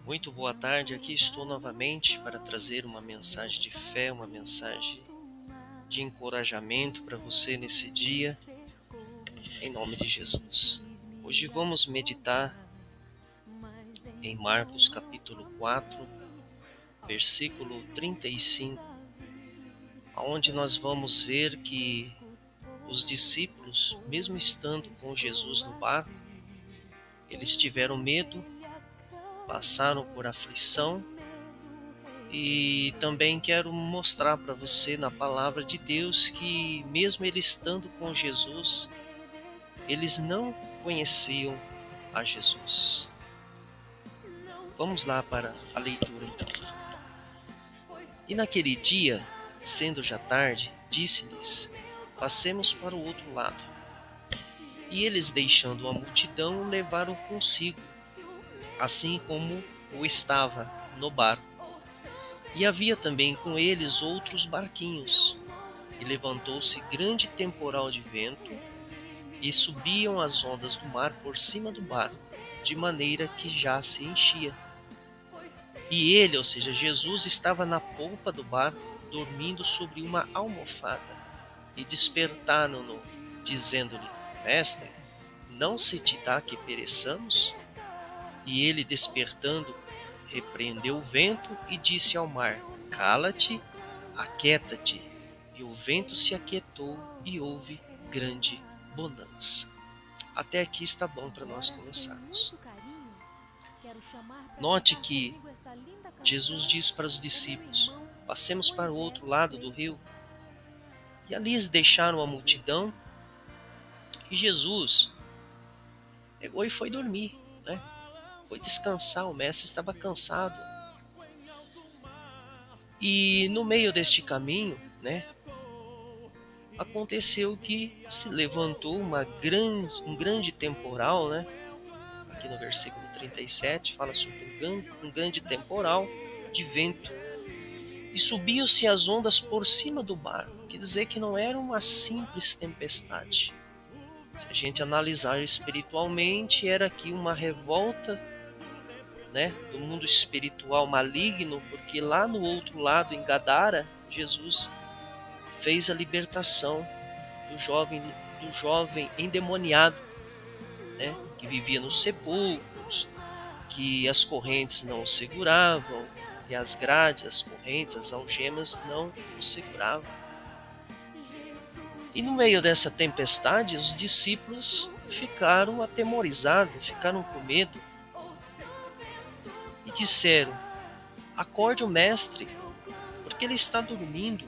Muito boa tarde, aqui estou novamente para trazer uma mensagem de fé, uma mensagem de encorajamento para você nesse dia, em nome de Jesus. Hoje vamos meditar em Marcos capítulo 4, versículo 35, onde nós vamos ver que os discípulos, mesmo estando com Jesus no barco, eles tiveram medo, passaram por aflição. E também quero mostrar para você na palavra de Deus que mesmo eles estando com Jesus, eles não conheciam a Jesus. Vamos lá para a leitura então. E naquele dia, sendo já tarde, disse-lhes: passemos para o outro lado. E eles, deixando a multidão, levaram consigo, assim como o estava no barco. E havia também com eles outros barquinhos. E levantou-se grande temporal de vento, e subiam as ondas do mar por cima do barco, de maneira que já se enchia. E ele, ou seja, Jesus, estava na polpa do barco, dormindo sobre uma almofada. E despertaram-no, dizendo-lhe: Mestre, não se te dá que pereçamos? E ele, despertando, repreendeu o vento e disse ao mar: Cala-te, aquieta-te. E o vento se aquietou e houve grande bonança. Até aqui está bom para nós começarmos. Note que Jesus diz para os discípulos: passemos para o outro lado do rio. E ali eles deixaram a multidão e Jesus pegou e foi dormir, né? Foi descansar, o mestre estava cansado. E no meio deste caminho, né, aconteceu que se levantou um grande temporal, né? Aqui no versículo 37 fala sobre um grande temporal de vento. E subiam-se as ondas por cima do barco. Quer dizer que não era uma simples tempestade. Se a gente analisar espiritualmente, era aqui uma revolta, né, do mundo espiritual maligno, porque lá no outro lado, em Gadara, Jesus fez a libertação do jovem endemoniado, né, que vivia nos sepulcros, que as correntes não o seguravam, e as grades, as correntes, as algemas não o seguravam. E no meio dessa tempestade, os discípulos ficaram atemorizados, ficaram com medo e disseram: acorde o mestre, porque ele está dormindo.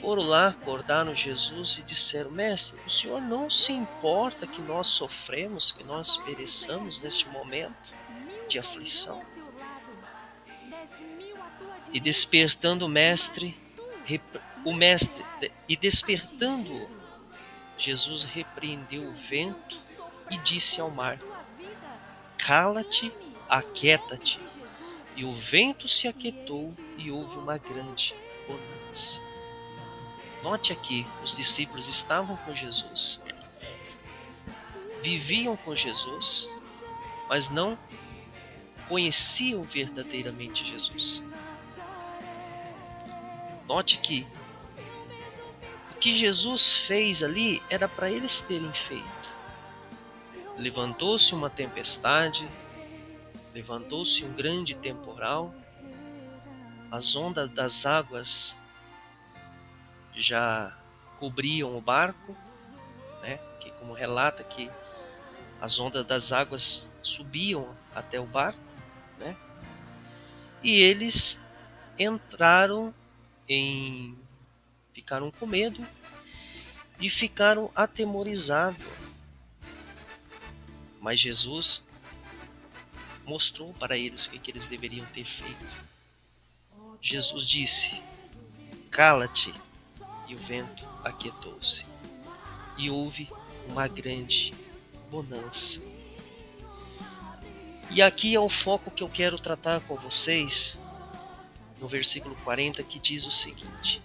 Foram lá, acordaram Jesus e disseram: mestre, o senhor não se importa que nós sofremos, que nós pereçamos neste momento de aflição? E despertando o mestre, e despertando Jesus repreendeu o vento e disse ao mar: cala-te, aquieta-te. E o vento se aquietou e houve uma grande bonança. Note aqui, os discípulos estavam com Jesus, viviam com Jesus, mas não conheciam verdadeiramente Jesus. Note que o que Jesus fez ali era para eles terem feito. Levantou-se uma tempestade, levantou-se um grande temporal, as ondas das águas já cobriam o barco, né? Que como relata que as ondas das águas subiam até o barco, né? E eles entraram ficaram com medo e ficaram atemorizados. Mas Jesus mostrou para eles o que eles deveriam ter feito. Jesus disse: cala-te, e o vento aquietou-se. E houve uma grande bonança. E aqui é o foco que eu quero tratar com vocês, no versículo 40, que diz o seguinte: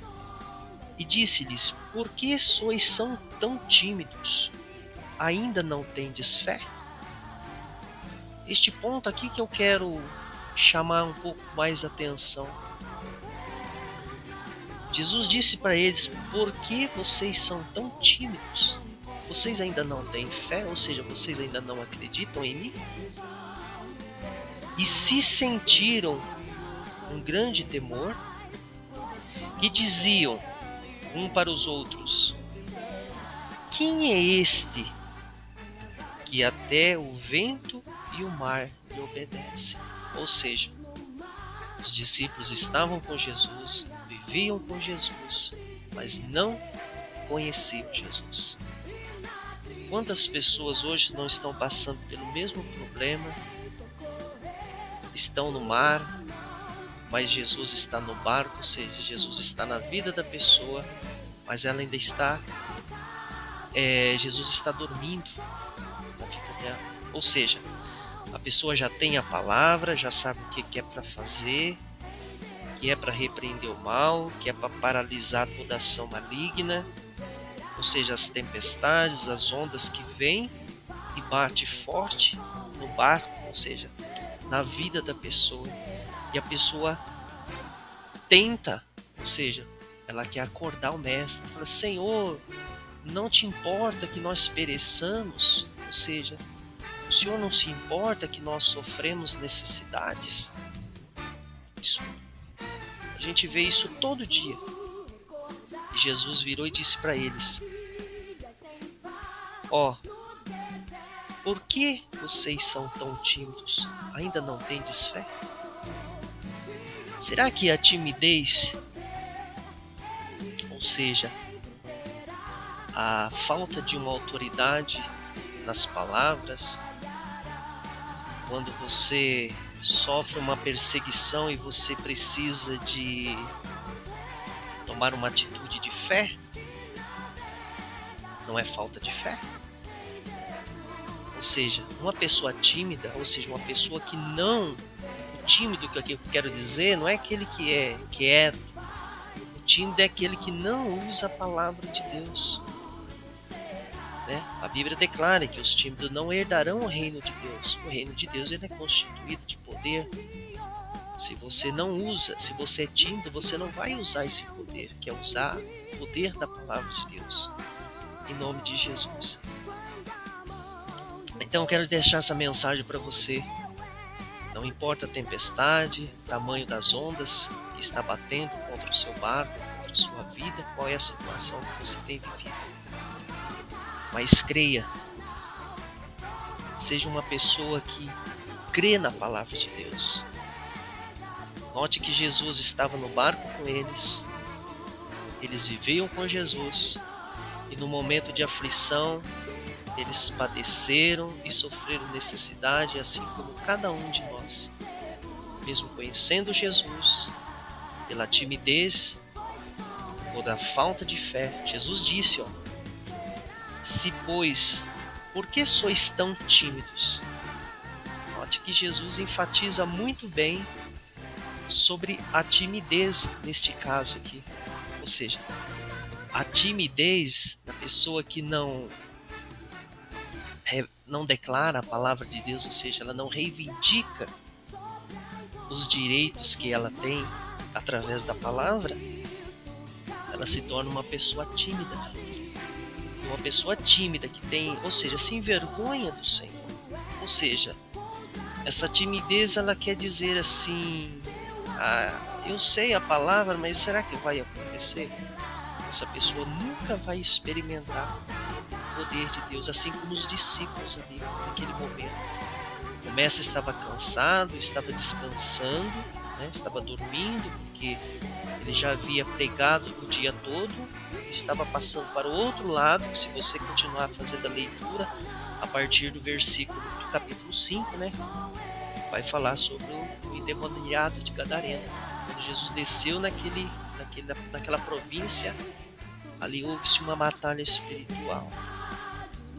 e disse-lhes: por que são tão tímidos? Ainda não tendes fé? este ponto aqui que eu quero chamar um pouco mais atenção. Jesus disse para eles: por que vocês são tão tímidos? Vocês ainda não têm fé? Ou seja, vocês ainda não acreditam em mim? E se sentiram um grande temor, que diziam um para os outros: quem é este que até o vento e o mar lhe obedecem? Ou seja, os discípulos estavam com Jesus, viviam com Jesus, mas não conheciam Jesus. Quantas pessoas hoje não estão passando pelo mesmo problema, estão no mar, mas Jesus está no barco, ou seja, Jesus está na vida da pessoa, mas ela ainda está, Jesus está dormindo na vida dela. Ou seja, a pessoa já tem a palavra, já sabe o que é para fazer, que é para repreender o mal, que é para paralisar toda ação maligna, ou seja, as tempestades, as ondas que vêm e bate forte no barco, ou seja, na vida da pessoa. E a pessoa tenta, ou seja, ela quer acordar o mestre, fala: Senhor, não te importa que nós pereçamos? Ou seja, o Senhor não se importa que nós sofremos necessidades? Isso, a gente vê isso todo dia. E Jesus virou e disse para eles: por que vocês são tão tímidos? Ainda não tendes fé? Será que a timidez, ou seja, a falta de uma autoridade nas palavras, quando você sofre uma perseguição e você precisa de tomar uma atitude de fé, não é falta de fé? Ou seja, uma pessoa tímida, ou seja, uma pessoa que não... O tímido, que eu quero dizer, não é aquele que é quieto. O tímido é aquele que não usa a palavra de Deus. Né? A Bíblia declara que os tímidos não herdarão o reino de Deus. O reino de Deus ele é constituído de poder. Se você não usa, se você é tímido, você não vai usar esse poder, que é usar o poder da palavra de Deus. Em nome de Jesus. Então eu quero deixar essa mensagem para você. Não importa a tempestade, tamanho das ondas que está batendo contra o seu barco, contra a sua vida, qual é a situação que você tem vivido. Mas creia. Seja uma pessoa que crê na palavra de Deus. Note que Jesus estava no barco com eles. Eles viviam com Jesus. E no momento de aflição, eles padeceram e sofreram necessidade, assim como cada um de nós. Mesmo conhecendo Jesus, pela timidez ou da falta de fé, Jesus disse, se pois, por que sois tão tímidos? Note que Jesus enfatiza muito bem sobre a timidez neste caso aqui. Ou seja, a timidez da pessoa que não declara a palavra de Deus, ou seja, ela não reivindica os direitos que ela tem através da palavra, ela se torna uma pessoa tímida. Uma pessoa tímida que tem, ou seja, se envergonha do Senhor. Ou seja, essa timidez ela quer dizer assim, eu sei a palavra, mas será que vai acontecer? Essa pessoa nunca vai experimentar o poder de Deus, assim como os discípulos ali naquele momento. O mestre estava cansado, estava descansando, né? Estava dormindo, porque ele já havia pregado o dia todo, estava passando para o outro lado. Se você continuar fazendo a leitura, a partir do versículo do capítulo 5, né? Vai falar sobre o endemoniado de Gadareno. Quando Jesus desceu naquela província, ali houve-se uma batalha espiritual.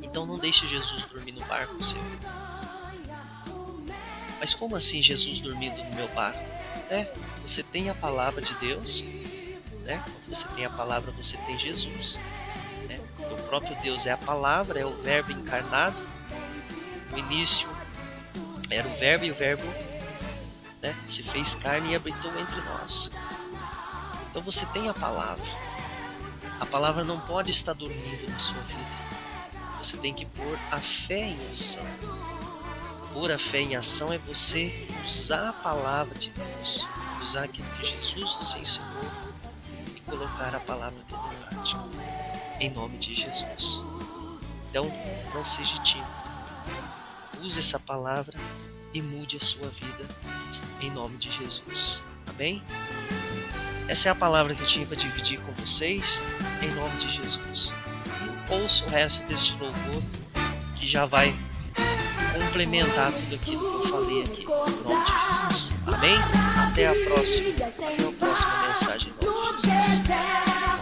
Então não deixe Jesus dormir no barco seu. Mas como assim Jesus dormindo no meu barco? Você tem a palavra de Deus, né? Quando você tem a palavra, você tem Jesus, né? O próprio Deus é a palavra, é o verbo encarnado. No início Era o Verbo, e o Verbo, né, se fez carne e habitou entre nós. Então você tem a palavra. A palavra não pode estar dormindo na sua vida. Você tem que pôr a fé em ação. Pôr a fé em ação é você usar a palavra de Deus, usar aquilo que Jesus nos ensinou e colocar a palavra toda em prática. Em nome de Jesus. Então, não seja tímido. Use essa palavra e mude a sua vida em nome de Jesus. Amém? Essa é a palavra que eu tinha para dividir com vocês em nome de Jesus. Ouça o resto deste louvor que já vai complementar tudo aquilo que eu falei aqui em nome de Jesus. Amém? Até a próxima mensagem em nome de Jesus.